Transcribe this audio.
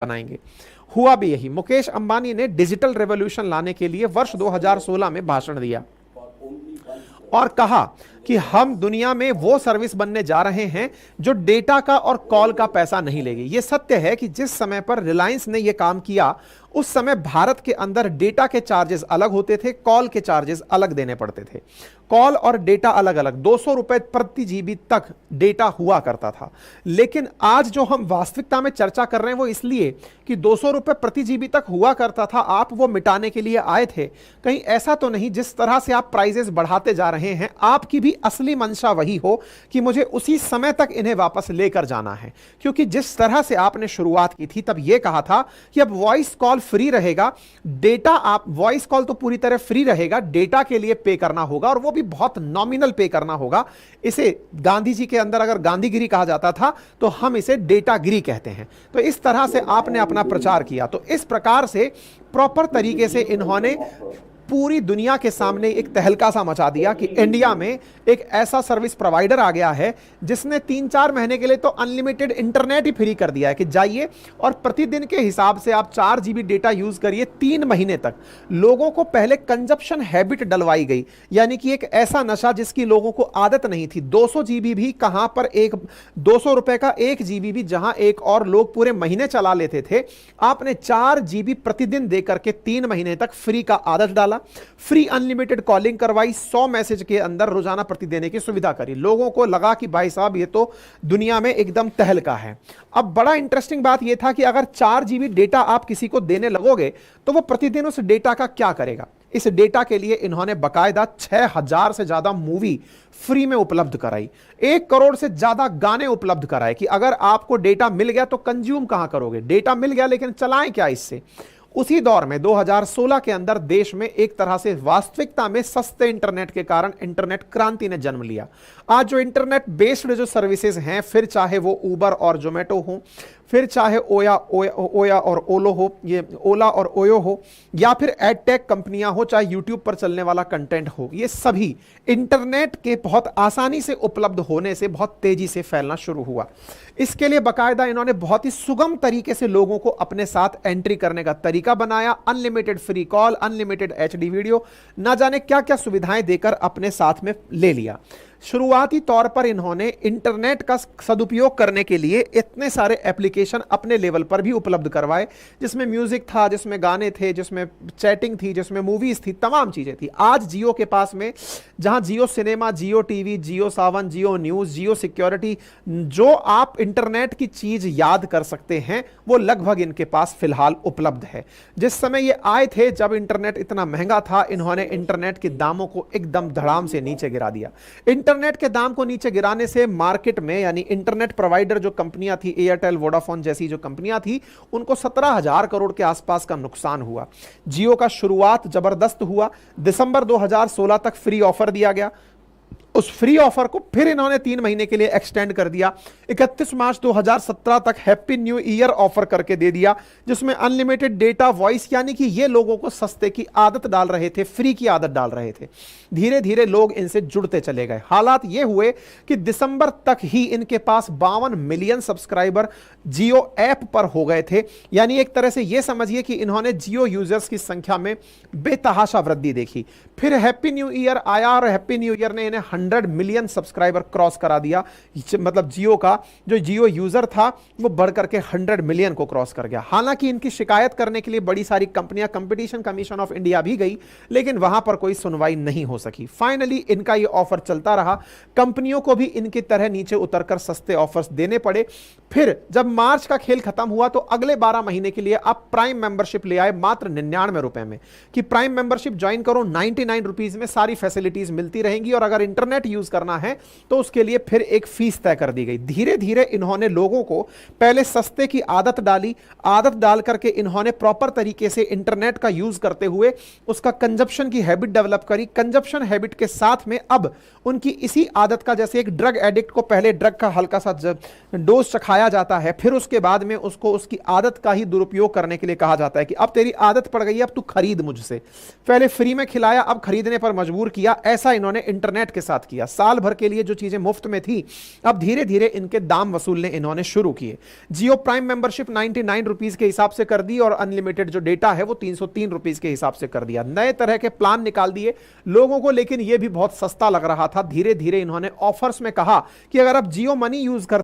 बनाएंगे। हुआ भी यही। मुकेश अंबानी ने डिजिटल रेवोल्यूशन लाने के लिए वर्ष 2016 में भाषण दिया और कहा कि हम दुनिया में वो सर्विस बनने जा रहे हैं जो डेटा का और कॉल का पैसा नहीं लेगी। यह सत्य है कि जिस समय पर रिलायंस ने यह काम किया उस समय भारत के अंदर डेटा के चार्जेस अलग होते थे, कॉल के चार्जेस अलग देने पड़ते थे। कॉल और डेटा अलग अलग 200 रुपए प्रति जीबी तक डेटा हुआ करता था। लेकिन आज जो हम वास्तविकता में चर्चा कर रहे हैं वो इसलिए कि 200 रुपए प्रति जीबी तक हुआ करता था, आप वो मिटाने के लिए आए थे। कहीं ऐसा तो नहीं जिस तरह से आप प्राइजेस बढ़ाते जा रहे हैं आपकी भी असली मंशा वही हो कि मुझे उसी समय तक इन्हें वापस लेकर जाना है। क्योंकि जिस तरह से आपने शुरुआत की थी तब यह कहा था कि अब वॉइस कॉल फ्री रहेगा, डेटा आप वॉइस कॉल तो पूरी तरह फ्री रहेगा, डेटा के लिए पे करना होगा और वो भी बहुत नॉमिनल पे करना होगा। इसे गांधी जी के अंदर अगर गांधीगिरी कहा जाता था तो हम इसे डेटागिरी कहते हैं। तो इस तरह से आपने अपना प्रचार किया। तो इस प्रकार से प्रॉपर तरीके से इन्होंने पूरी दुनिया के सामने एक तहलका सा मचा दिया कि इंडिया में एक ऐसा सर्विस प्रोवाइडर आ गया है जिसने 3-4 महीने के लिए तो अनलिमिटेड इंटरनेट ही फ्री कर दिया है कि जाइए और प्रतिदिन के हिसाब से आप 4 जीबी डेटा यूज करिए 3 महीने तक। लोगों को पहले कंजप्शन हैबिट डलवाई गई, यानी कि एक ऐसा नशा जिसकी लोगों को आदत नहीं थी। 200 जीबी भी कहां पर, एक 200 रुपए का 1 जीबी भी जहां एक और लोग पूरे महीने चला लेते थे, आपने 4 जीबी प्रतिदिन देकर के 3 महीने तक फ्री का आदत डाला। फ्री अनलिमिटेड कॉलिंग करवाई, 100 मैसेज के अंदर रोजाना प्रति देने की सुविधा करी। लोगों को लगा कि भाई साहब ये तो दुनिया में एकदम तहलका है। अब बड़ा इंटरेस्टिंग बात यह था कि अगर 4 जीबी डेटा आप किसी को देने लगोगे तो वो प्रतिदिन उस डेटा का क्या करेगा। इस डेटा के लिए इन्होंने बकायदा 6000 से ज्यादा मूवी फ्री में उपलब्ध कराई, 1 करोड़ से ज्यादा गाने उपलब्ध कराए कि अगर आपको डेटा मिल गया तो कंज्यूम कहां करोगे, डेटा मिल गया लेकिन चलाएं क्या इससे। उसी दौर में 2016 के अंदर देश में एक तरह से वास्तविकता में सस्ते इंटरनेट के कारण इंटरनेट क्रांति ने जन्म लिया। आज जो इंटरनेट बेस्ड जो सर्विसेज हैं, फिर चाहे वो उबर और जोमेटो हो, फिर चाहे ओया और ओलो हो, ये ओला और ओयो हो, या फिर एडटेक कंपनियां हो, चाहे यूट्यूब पर चलने वाला कंटेंट हो, ये सभी इंटरनेट के बहुत आसानी से उपलब्ध होने से बहुत तेजी से फैलना शुरू हुआ। इसके लिए बाकायदा इन्होंने बहुत ही सुगम तरीके से लोगों को अपने साथ एंट्री करने का तरीका बनाया। Unlimited free call, unlimited HD video, ना जाने क्या क्या सुविधाएं देकर अपने साथ में ले लिया। शुरुआती तौर पर इन्होंने इंटरनेट का सदुपयोग करने के लिए इतने सारे एप्लीकेशन अपने लेवल पर भी उपलब्ध करवाए, जिसमें म्यूजिक था, जिसमें गाने थे, जिसमें चैटिंग थी, जिसमें मूवीज थी, तमाम चीजें थी। आज जियो के पास में, जहां जियो सिनेमा, जियो टीवी, जियो सावन, जियो न्यूज, जियो सिक्योरिटी, जो आप इंटरनेट की चीज याद कर सकते हैं वो लगभग इनके पास फिलहाल उपलब्ध है। जिस समय ये आए थे जब इंटरनेट इतना महंगा था, इन्होंने इंटरनेट के दामों को एकदम धड़ाम से नीचे गिरा दिया। इंटरनेट के दाम को नीचे गिराने से मार्केट में, यानी इंटरनेट प्रोवाइडर जो कंपनियां थी, एयरटेल, वोडाफोन जैसी जो कंपनियां थी, उनको 17,000 करोड़ के आसपास का नुकसान हुआ। जियो का शुरुआत जबरदस्त हुआ। दिसंबर 2016 तक फ्री ऑफर दिया गया। उस फ्री ऑफर को फिर इन्होंने 3 महीने के लिए एक्सटेंड कर दिया। 31 मार्च 2017 तक हैप्पी न्यू ईयर ऑफर करके दे दिया, जिसमें अनलिमिटेड डेटा, वॉइस, यानी कि ये लोगों को सस्ते की आदत डाल रहे थे, फ्री की आदत डाल रहे थे। धीरे धीरे लोग इनसे जुड़ते चले गए। हालात ये हुए कि दिसंबर तक ही इनके पास 52 मिलियन सब्सक्राइबर जियो ऐप पर हो गए थे। यानी एक तरह से यह समझिए कि इन्होंने जियो यूजर्स की संख्या में बेतहाशा वृद्धि देखी। फिर हैप्पी न्यू ईयर आया और हैप्पी न्यू ईयर ने इन्हें 100 मिलियन सब्सक्राइबर क्रॉस करा दिया। मतलब जियो का जो जियो यूजर था वो बढ़कर के 100 मिलियन को क्रॉस कर गया। हालांकि इनकी शिकायत करने के लिए बड़ी सारी कंपनियां, कंपटीशन कमीशन ऑफ इंडिया भी गई, लेकिन वहां पर कोई सुनवाई नहीं हो सकी। फाइनली इनका ये ऑफर चलता रहा। कंपनियों को भी इनकी तरह नीचे उतरकर सस्ते ऑफर्स देने पड़े। फिर जब मार्च का खेल खत्म हुआ तो अगले 12 महीने के लिए आप प्राइम मेंबरशिप ले आए मात्र 99 रुपए में, कि प्राइम मेंबरशिप ज्वाइन करो, 99 रुपीज में सारी फैसिलिटीज मिलती रहेंगी और अगर इंटरनेट यूज करना है तो उसके लिए फिर एक फीस तय कर दी गई। धीरे धीरे इन्होंने लोगों को पहले सस्ते की आदत डाली। आदत डाल करके इन्होंने प्रॉपर तरीके से इंटरनेट का यूज करते हुए उसका कंजप्शन की हैबिट डेवलप करी। कंजप्शन हैबिट के साथ में अब उनकी इसी आदत का, जैसे एक ड्रग एडिक्ट को पहले ड्रग का हल्का सा डोज चखाया जाता है, फिर उसके बाद में उसको उसकी आदत का ही दुरुपयोग करने के लिए कहा जाता है कि अब तेरी आदत पड़ गई है, अब तू खरीद मुझसे। पहले फ्री में खिलाया, अब खरीदने पर मजबूर किया। ऐसा इन्होंने इंटरनेट के साथ बात किया। साल भर के लिए जो चीजें मुफ्त में थी, अब धीरे धीरे इनके दाम वसूलने इन्होंने शुरू किए। जियो प्राइम मेंबरशिप 99 रुपीज के हिसाब से कर दी और अनलिमिटेड जो डेटा है वो 303 रुपीज के हिसाब से कर दिया। नए तरह के प्लान निकाल दिए लोगों को, लेकिन यह भी बहुत सस्ता लग रहा था। धीरे धीरे इन्होंने ऑफर्स में कहा कि अगर आप जियो मनी यूज करते